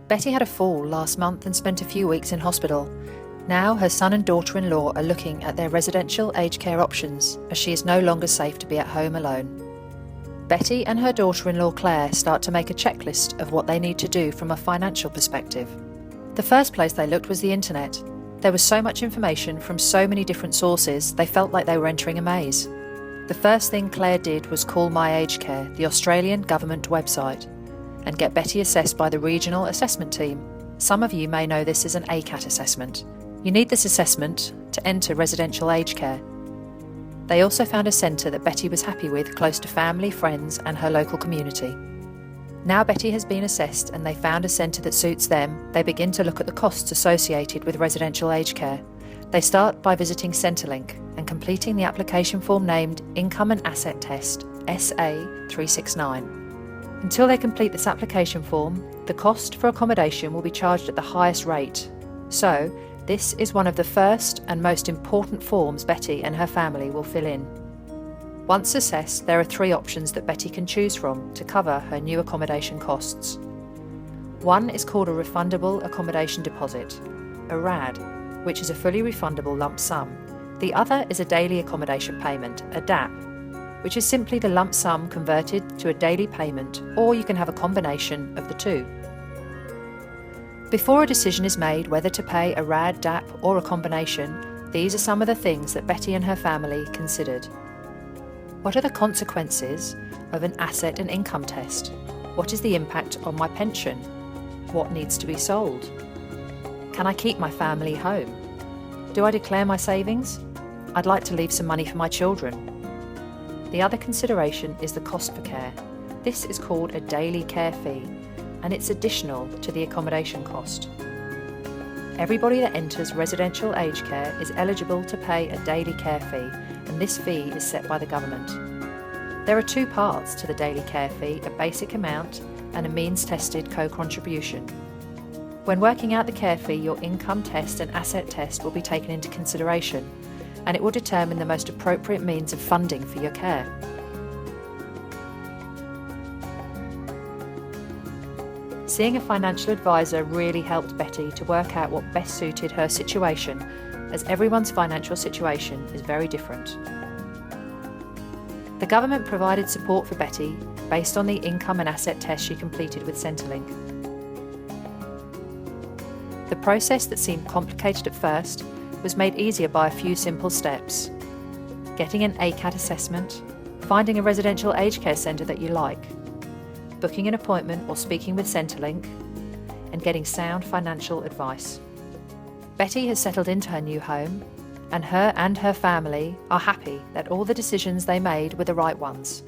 Betty had a fall last month and spent a few weeks in hospital. Now her son and daughter-in-law are looking at their residential aged care options as she is no longer safe to be at home alone. Betty and her daughter-in-law Claire start to make a checklist of what they need to do from a financial perspective. The first place they looked was the internet. There was so much information from so many different sources, they felt like they were entering a maze. The first thing Claire did was call My Aged Care, the Australian government website, and get Betty assessed by the regional assessment team. Some of you may know this as an ACAT assessment. You need this assessment to enter residential aged care. They also found a centre that Betty was happy with, close to family, friends and her local community. Now Betty has been assessed and they found a centre that suits them, they begin to look at the costs associated with residential aged care. They start by visiting Centrelink and completing the application form named Income and Asset Test SA369. Until they complete this application form, the cost for accommodation will be charged at the highest rate. So, this is one of the first and most important forms Betty and her family will fill in. Once assessed, there are 3 options that Betty can choose from to cover her new accommodation costs. One is called a refundable accommodation deposit, a RAD, which is a fully refundable lump sum. The other is a daily accommodation payment, a DAP, which is simply the lump sum converted to a daily payment, or you can have a combination of the two. Before a decision is made whether to pay a RAD, DAP or a combination, these are some of the things that Betty and her family considered. What are the consequences of an asset and income test? What is the impact on my pension? What needs to be sold? Can I keep my family home? Do I declare my savings? I'd like to leave some money for my children. The other consideration is the cost for care. This is called a daily care fee, and it's additional to the accommodation cost. Everybody that enters residential aged care is eligible to pay a daily care fee, and this fee is set by the government. There are 2 parts to the daily care fee, a basic amount and a means-tested co-contribution. When working out the care fee, your income test and asset test will be taken into consideration, and it will determine the most appropriate means of funding for your care. Seeing a financial advisor really helped Betty to work out what best suited her situation, as everyone's financial situation is very different. The government provided support for Betty based on the income and asset test she completed with Centrelink. The process that seemed complicated at first was made easier by a few simple steps. Getting an ACAT assessment, finding a residential aged care centre that you like, booking an appointment or speaking with Centrelink, and getting sound financial advice. Betty has settled into her new home, and her family are happy that all the decisions they made were the right ones.